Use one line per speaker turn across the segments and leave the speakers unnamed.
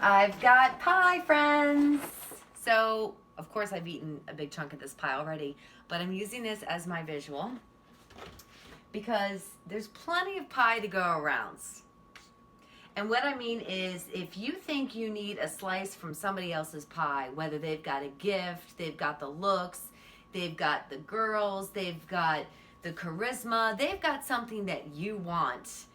I've got pie, friends. So, of course, I've eaten a big chunk of this pie already, but I'm using this as my visual because there's plenty of pie to go around. And what I mean is, if you think you need a slice from somebody else's pie, whether they've got a gift, they've got the looks, they've got the girls, they've got the charisma, they've got something that you want,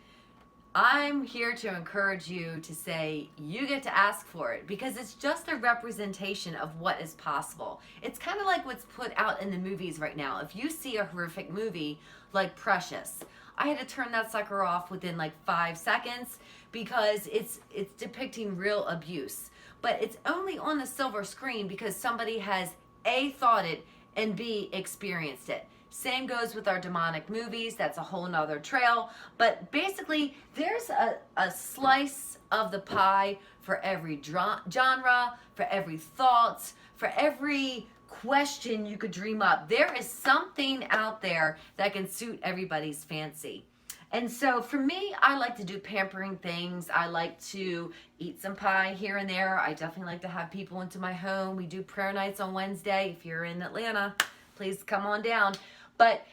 I'm here to encourage you to say you get to ask for it because it's just a representation of what is possible. It's kind of like what's put out in the movies right now. If you see a horrific movie like Precious, I had to turn that sucker off within like 5 seconds because it's depicting real abuse. But it's only on the silver screen because somebody has A, thought it, and B, experienced it. Same goes with our demonic movies. That's a whole nother trail. But basically, there's a slice of the pie for every genre, for every thought, for every question you could dream up. There is something out there that can suit everybody's fancy. And so for me, I like to do pampering things. I like to eat some pie here and there. I definitely like to have people into my home. We do prayer nights on Wednesday. If you're in Atlanta, please come on down. But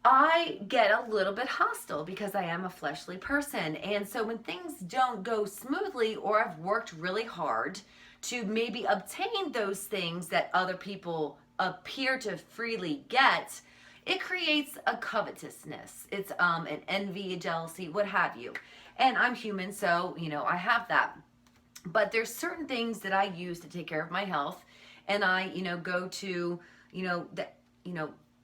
I get a little bit hostile because I am a fleshly person. And so when things don't go smoothly or I've worked really hard to maybe obtain those things that other people appear to freely get, it creates a covetousness. It's an envy, a jealousy, what have you. And I'm human, so, I have that. But there's certain things that I use to take care of my health. And I, go to,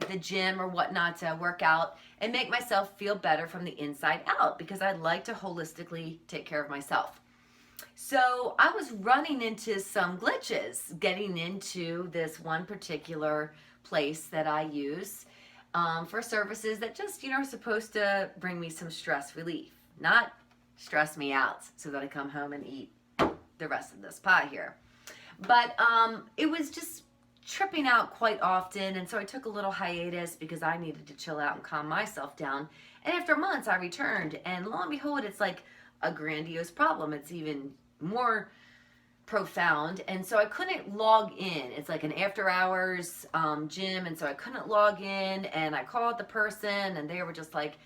the gym or whatnot to work out and make myself feel better from the inside out because I like to holistically take care of myself. So I was running into some glitches getting into this one particular place that I use for services that just, are supposed to bring me some stress relief, not stress me out so that I come home and eat the rest of this pie here. But it was just tripping out quite often, and so I took a little hiatus because I needed to chill out and calm myself down. And after months I returned, and lo and behold, it's like a grandiose problem. It's even more profound, and so I couldn't log in. It's like an after hours gym, and so I couldn't log in, and I called the person and they were just like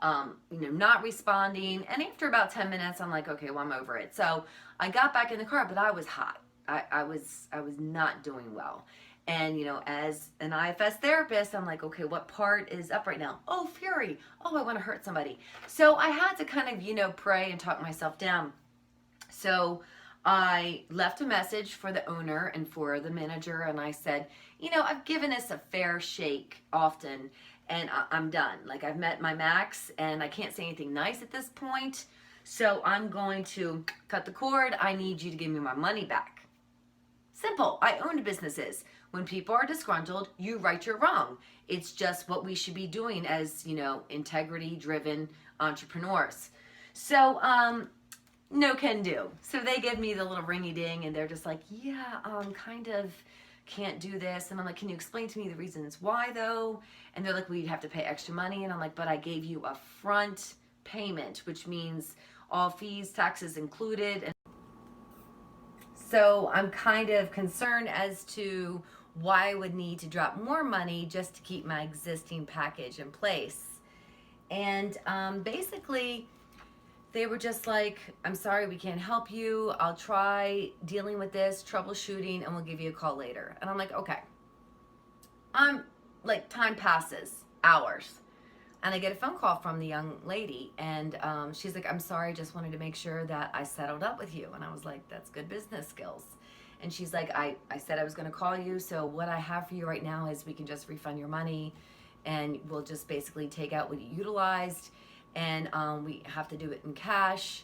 not responding. And after about 10 minutes I'm like, okay, well, I'm over it. So I got back in the car, but I was hot. I was not doing well. And, as an IFS therapist, I'm like, okay, what part is up right now? Oh, fury. Oh, I want to hurt somebody. So I had to kind of, pray and talk myself down. So I left a message for the owner and for the manager, and I said, I've given this a fair shake often, and I'm done. Like, I've met my max, and I can't say anything nice at this point. So I'm going to cut the cord. I need you to give me my money back. Simple. I owned businesses. When people are disgruntled, you right your wrong. It's just what we should be doing as, integrity-driven entrepreneurs. So, no can do. So they give me the little ringy-ding, and they're just like, yeah, kind of can't do this. And I'm like, can you explain to me the reasons why, though? And they're like, well, you'd have to pay extra money. And I'm like, but I gave you a front payment, which means all fees, taxes included. And so I'm kind of concerned as to why I would need to drop more money just to keep my existing package in place. And basically, they were just like, I'm sorry, we can't help you. I'll try dealing with this, troubleshooting, and we'll give you a call later. And I'm like, okay. I'm like, time passes, hours. And I get a phone call from the young lady, and she's like, I'm sorry, just wanted to make sure that I settled up with you. And I was like, that's good business skills. And she's like, I said I was going to call you, so what I have for you right now is we can just refund your money, and we'll just basically take out what you utilized, and we have to do it in cash.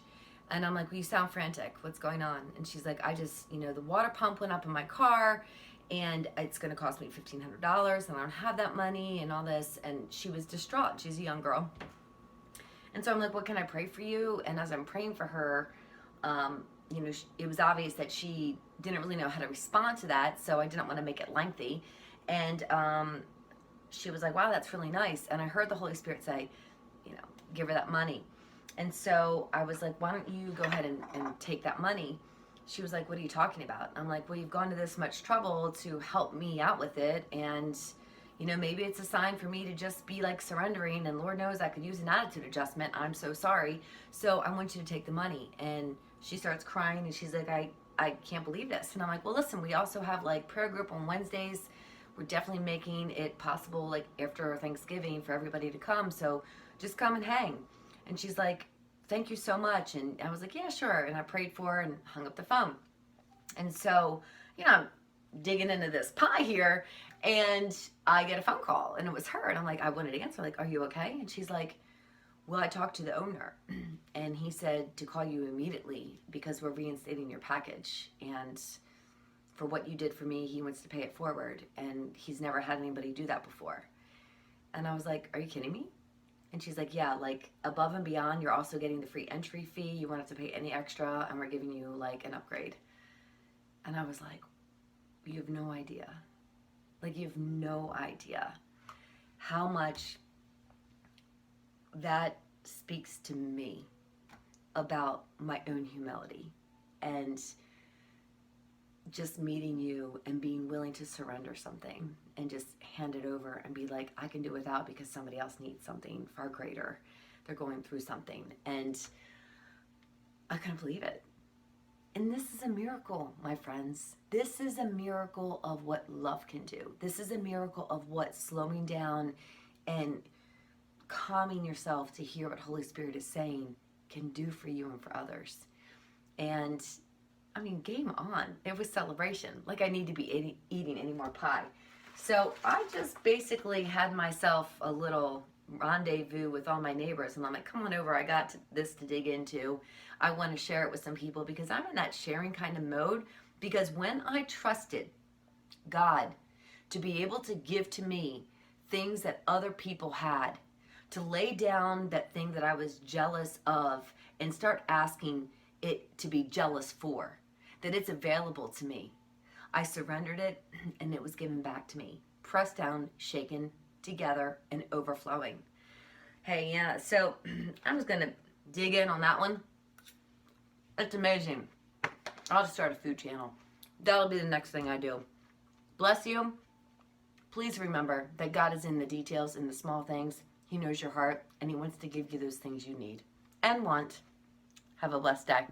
And I'm like, well, you sound frantic. What's going on? And she's like, I just, the water pump went up in my car, and it's going to cost me $1,500, and I don't have that money and all this. And she was distraught. She's a young girl. And so I'm like, what can I pray for you? And as I'm praying for her, it was obvious that she didn't really know how to respond to that, so I didn't want to make it lengthy. And she was like, wow, that's really nice. And I heard the Holy Spirit say, give her that money. And so I was like, why don't you go ahead and take that money? she was like, what are you talking about? I'm like, well, you've gone to this much trouble to help me out with it. And, you know, maybe it's a sign for me to just be like surrendering. And Lord knows I could use an attitude adjustment. I'm so sorry. So I want you to take the money. And she starts crying and she's like, I can't believe this. And I'm like, well, listen, we also have like prayer group on Wednesdays. We're definitely making it possible like after Thanksgiving for everybody to come. So just come and hang. And she's like, thank you so much. And I was like, yeah, sure. And I prayed for her and hung up the phone. And so, you know, I'm digging into this pie here and I get a phone call and it was her. And I'm like, I wanted to answer, like, are you okay? And she's like, well, I talked to the owner and he said to call you immediately because we're reinstating your package. And for what you did for me, he wants to pay it forward. And he's never had anybody do that before. And I was like, are you kidding me? And she's like, yeah, like above and beyond, you're also getting the free entry fee. You won't have to pay any extra, and we're giving you like an upgrade. And I was like, you have no idea. Like, you have no idea how much that speaks to me about my own humility and just meeting you and being willing to surrender something and just hand it over and be like, I can do without because somebody else needs something far greater. They're going through something. And I couldn't believe it. And this is a miracle, my friends. This is a miracle of what love can do. This is a miracle of what slowing down and calming yourself to hear what Holy Spirit is saying can do for you and for others. And I mean, game on. It was celebration. Like I need to be eating any more pie. So I just basically had myself a little rendezvous with all my neighbors. And I'm like, come on over. I got this to dig into. I want to share it with some people because I'm in that sharing kind of mode. Because when I trusted God to be able to give to me things that other people had, to lay down that thing that I was jealous of and start asking it to be jealous for, that it's available to me. I surrendered it and it was given back to me. Pressed down, shaken together, and overflowing. Hey, yeah, so I'm just going to dig in on that one. It's amazing. I'll just start a food channel. That'll be the next thing I do. Bless you. Please remember that God is in the details, in the small things. He knows your heart, and He wants to give you those things you need and want. Have a blessed day.